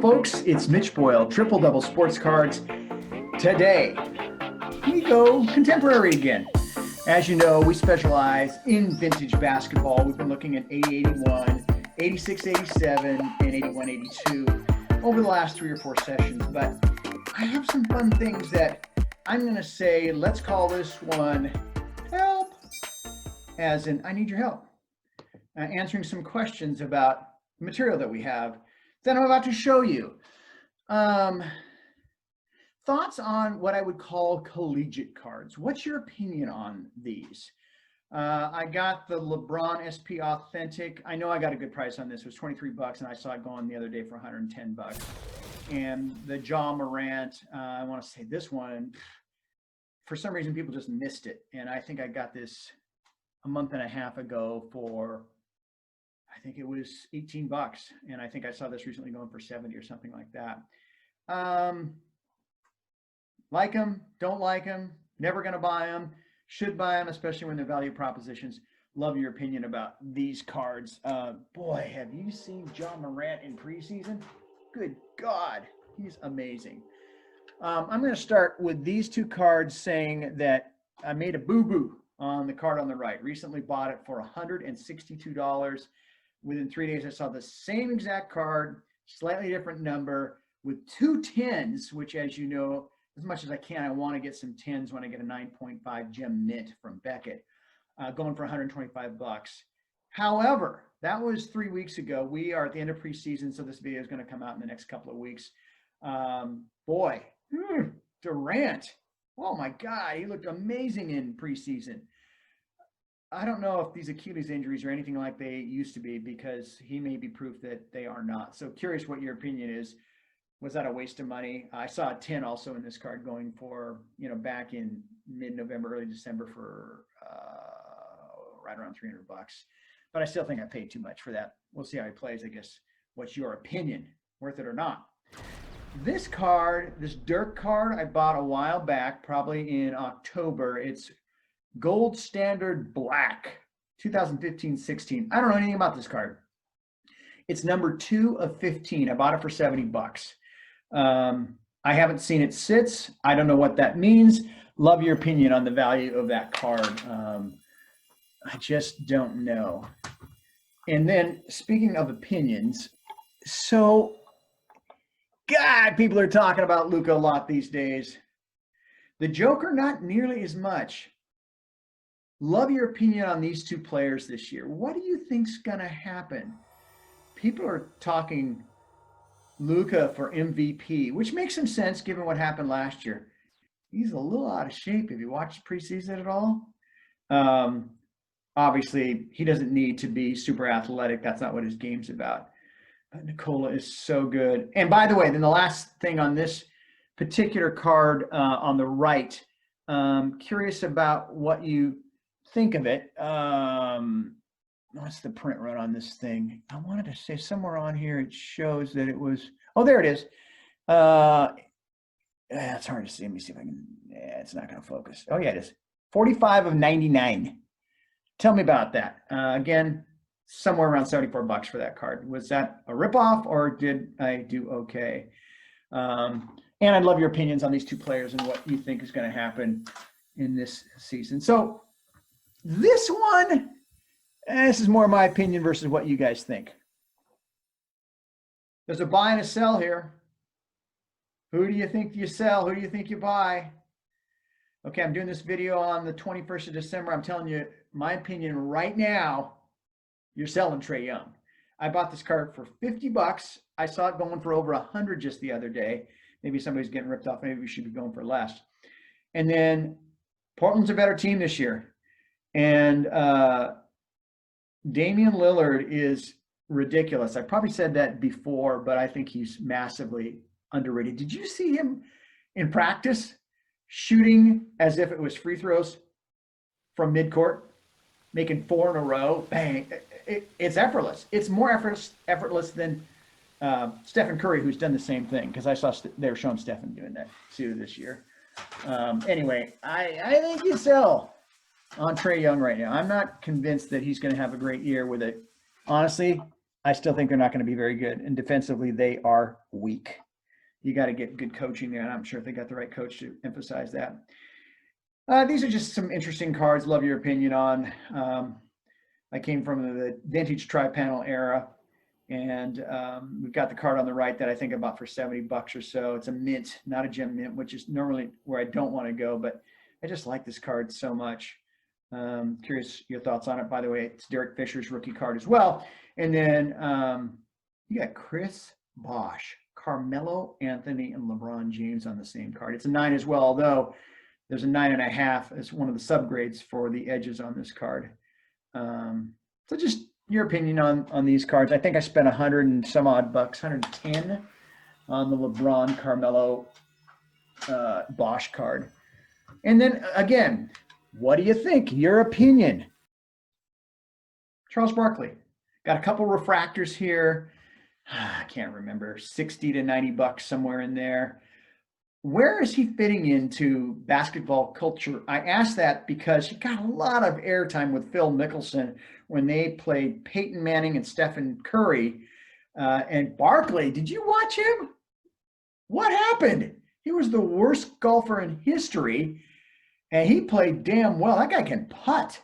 folks, it's Mitch Boyle, Triple Double Sports Cards. Today, we go contemporary again. As you know, we specialize in vintage basketball. We've been looking at 80-81, 86-87, and 81-82 over the last 3 or 4 sessions. But I have some fun things that I'm going to say, let's call this one help, as in I need your help. Answering some questions about the material that we have that I'm about to show you. Thoughts on what I would call collegiate cards. What's your opinion on these? I got the LeBron SP Authentic. I know I got a good price on this. It was 23 bucks, and I saw it go on the other day for 110 bucks. And the Ja Morant, I want to say this one, for some reason people just missed it. And I think I got this a month and a half ago for, I think it was 18 bucks. And I think I saw this recently going for 70 or something like that. Like them, don't like them, never going to buy them, should buy them, especially when they're value propositions. Love your opinion about these cards. Boy, have you seen Ja Morant in preseason? Good God, he's amazing. I'm going to start with these 2 cards saying that I made a boo-boo on the card on the right. Recently bought it for $162. Within 3 days, I saw the same exact card, slightly different number, with 2 10s, which, as you know, as much as I can, I want to get some 10s when I get a 9.5 gem mint from Beckett, going for 125 bucks. However, that was 3 weeks ago. We are at the end of preseason, so this video is going to come out in the next couple of weeks. Durant. Oh my God, he looked amazing in preseason. I don't know if these Achilles injuries are anything like they used to be, because he may be proof that they are not. So curious what your opinion is. Was that a waste of money? I saw a 10 also in this card going for, back in mid-November, early December for right around 300 bucks. But I still think I paid too much for that. We'll see how he plays, I guess. What's your opinion? Worth it or not? This card, this Dirk card, I bought a while back, probably in October. It's Gold Standard Black, 2015-16. I don't know anything about this card. It's number 2 of 15. I bought it for 70 bucks. I haven't seen it sits. I don't know what that means. Love your opinion on the value of that card. I just don't know. And then, speaking of opinions, so, God, people are talking about Luka a lot these days. The Joker, not nearly as much. Love your opinion on these 2 players this year. What do you think's going to happen? People are talking Luka for MVP, which makes some sense given what happened last year. He's a little out of shape. Have you watched preseason at all? Obviously, he doesn't need to be super athletic. That's not what his game's about. But Nikola is so good. And by the way, then the last thing on this particular card on the right, curious about what you think of it. What's the print run on this thing? I wanted to say somewhere on here it shows that it was, oh, there it is. It's hard to see. Let me see if I can, it's not going to focus. Oh, yeah, it is. 45 of 99. Tell me about that. Again, somewhere around 74 bucks for that card. Was that a ripoff, or did I do okay? And I'd love your opinions on these 2 players and what you think is going to happen in this season. So this one, this is more my opinion versus what you guys think. There's a buy and a sell here. Who do you think you sell? Who do you think you buy? Okay, I'm doing this video on the 21st of December. I'm telling you my opinion right now. You're selling Trae Young. I bought this card for 50 bucks. I saw it going for over 100 just the other day. Maybe somebody's getting ripped off. Maybe we should be going for less. And then Portland's a better team this year. And Damian Lillard is ridiculous. I probably said that before, but I think he's massively underrated. Did you see him in practice shooting as if it was free throws from midcourt, making 4 in a row? Bang. It's effortless. It's more effortless than Stephen Curry, who's done the same thing, because I saw they were showing Stephen doing that too this year. Anyway, I think you sell on Trae Young right now. I'm not convinced that he's going to have a great year with it. Honestly, I still think they're not going to be very good. And defensively, they are weak. You got to get good coaching there. And I'm sure if they got the right coach to emphasize that. These are just some interesting cards. Love your opinion on. I came from the vintage tri-panel era. And we've got the card on the right that I think about for $70 or so. It's a mint, not a gem mint, which is normally where I don't want to go, but I just like this card so much. Curious your thoughts on it. By the way, it's Derek Fisher's rookie card as well. And then you got Chris Bosh, Carmelo Anthony, and LeBron James on the same card. It's a 9 as well, although there's a 9.5 as one of the subgrades for the edges on this card. So just your opinion on these cards. I think I spent 100 and some odd bucks, 110 on the LeBron Carmelo Bosh card. And then again, what do you think? Your opinion. Charles Barkley. Got a couple refractors here. I can't remember, 60 to 90 bucks somewhere in there. Where is he fitting into basketball culture? I asked that because he got a lot of airtime with Phil Mickelson when they played Peyton Manning and Stephen Curry. And Barkley, did you watch him? What happened? He was the worst golfer in history, and he played damn well. That guy can putt.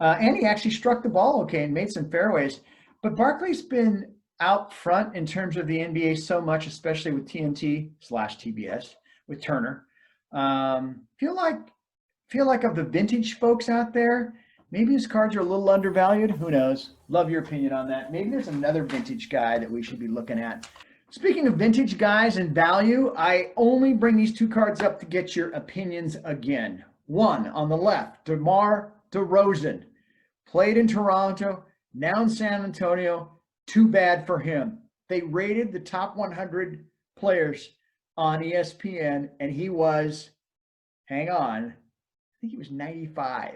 And he actually struck the ball okay and made some fairways. But Barkley's been out front in terms of the NBA so much, especially with TNT/TBS. With Turner. Feel like of the vintage folks out there, maybe his cards are a little undervalued. Who knows? Love your opinion on that. Maybe there's another vintage guy that we should be looking at. Speaking of vintage guys and value, I only bring these two cards up to get your opinions again. One on the left, DeMar DeRozan. Played in Toronto, now in San Antonio. Too bad for him. They rated the top 100 players on ESPN, and he was, hang on, I think he was 95.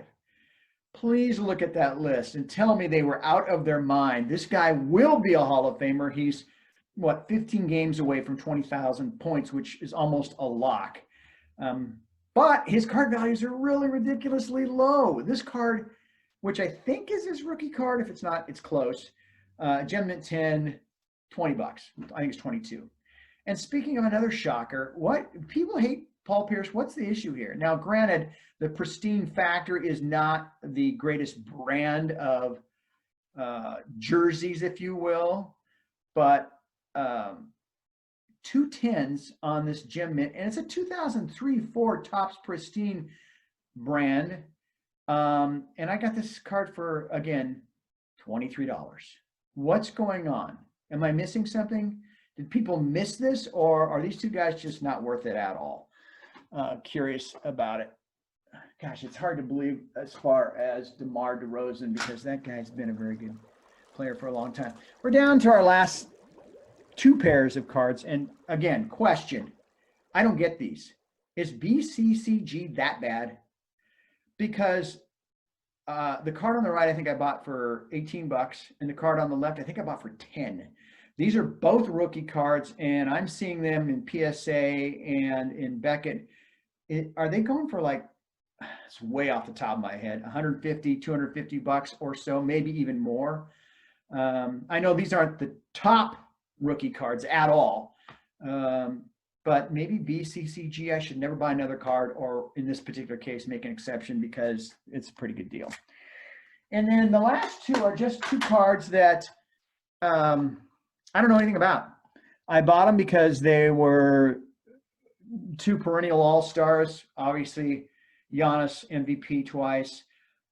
Please look at that list and tell me they were out of their mind. This guy will be a Hall of Famer. He's, 15 games away from 20,000 points, which is almost a lock. But his card values are really ridiculously low. This card, which I think is his rookie card, if it's not, it's close. Gem Mint 10, $20. I think it's 22. And speaking of another shocker, what people hate Paul Pierce, what's the issue here? Now, granted, the pristine factor is not the greatest brand of jerseys, if you will, but 2 10s on this Gem Mint, and it's a 2003-4 Topps Pristine brand. And I got this card for, again, $23. What's going on? Am I missing something? Did people miss this, or are these two guys just not worth it at all? Curious about it. Gosh, it's hard to believe as far as DeMar DeRozan, because that guy's been a very good player for a long time. We're down to our last 2 pairs of cards. And again, question. I don't get these. Is BCCG that bad? Because the card on the right, I think I bought for $18, and the card on the left, I think I bought for 10. These are both rookie cards, and I'm seeing them in PSA and in Beckett. Are they going for, like, it's way off the top of my head, 150, $250 or so, maybe even more? I know these aren't the top rookie cards at all, but maybe BCCG, I should never buy another card, or in this particular case, make an exception because it's a pretty good deal. And then the last 2 are just 2 cards that I don't know anything about. I bought them because they were 2 perennial all-stars. Obviously, Giannis MVP twice.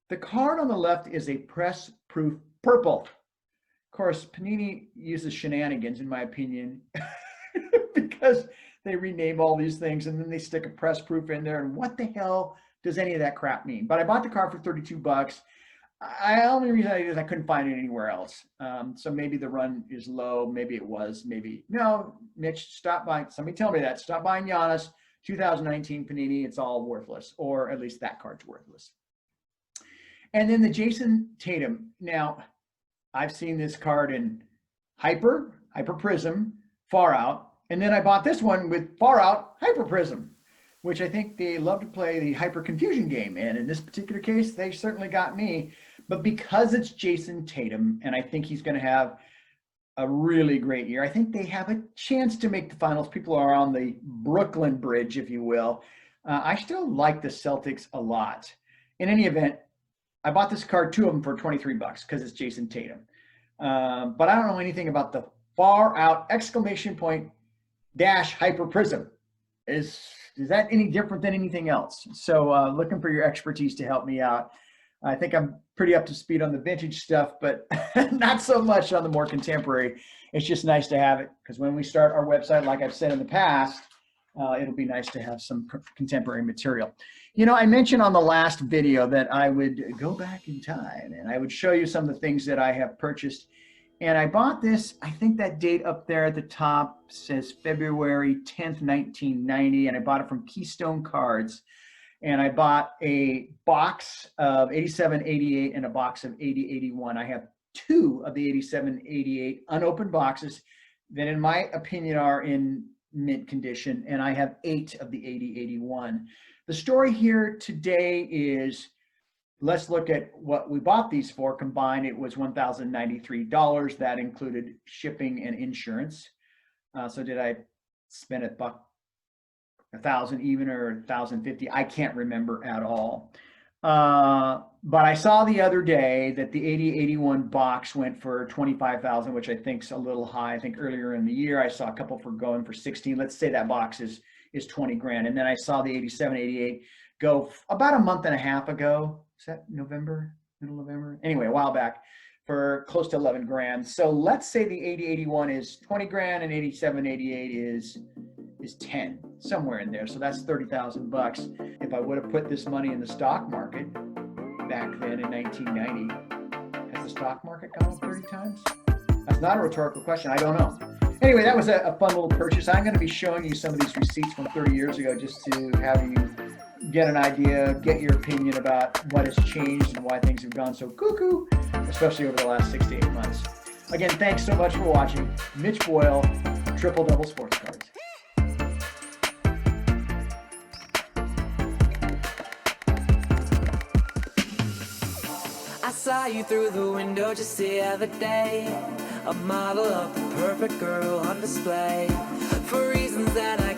The card on the left is a press-proof purple. Of course, Panini uses shenanigans, in my opinion, because they rename all these things and then they stick a press-proof in there. And what the hell does any of that crap mean? But I bought the card for $32. The only reason I did is I couldn't find it anywhere else. So maybe the run is low. Maybe it was. Maybe no. Mitch, stop buying. Somebody tell me that. Stop buying Giannis 2019 Panini. It's all worthless, or at least that card's worthless. And then the Jason Tatum. Now, I've seen this card in Hyper Prism, Far Out, and then I bought this one with Far Out Hyper Prism, which I think they love to play the Hyper Confusion game. And in this particular case, they certainly got me. But because it's Jason Tatum, and I think he's going to have a really great year. I think they have a chance to make the finals. People are on the Brooklyn Bridge, if you will. I still like the Celtics a lot. In any event, I bought this card, two of them for $23 because it's Jason Tatum. But I don't know anything about the far out exclamation point dash hyper prism. Is that any different than anything else? So looking for your expertise to help me out. I think I'm pretty up to speed on the vintage stuff, but not so much on the more contemporary. It's just nice to have it because when we start our website, like I've said in the past, it'll be nice to have some contemporary material. You know, I mentioned on the last video that I would go back in time and I would show you some of the things that I have purchased. And I bought this, I think that date up there at the top says February 10th, 1990, and I bought it from Keystone Cards. And I bought a box of 87, 88 and a box of 80, 81. I have two of the 87, 88 unopened boxes that in my opinion are in mint condition, and I have 8 of the 80, 81. The story here today is, let's look at what we bought these for. Combined, it was $1,093. That included shipping and insurance. So did I spend $1,000 even or $1,050? I can't remember at all. But I saw the other day that the 8081 box went for $25,000, which I think is a little high. I think earlier in the year I saw a couple for going for 16. Let's say that box is 20 grand. And then I saw the 8788 go about a month and a half ago. Is that November, middle November? Anyway, a while back, for close to 11 grand. So let's say the 8081 is 20 grand and 8788 is 10, somewhere in there. So that's 30,000 bucks. If I would have put this money in the stock market back then in 1990, has the stock market gone up 30 times? That's not a rhetorical question. I don't know. Anyway, that was a fun little purchase. I'm going to be showing you some of these receipts from 30 years ago just to have you get an idea, get your opinion about what has changed and why things have gone so cuckoo, especially over the last 6 to 8 months. Again, thanks so much for watching. Mitch Boyle, Triple Double Sports Cards. I saw you through the window just the other day, a model of the perfect girl on display. For reasons that I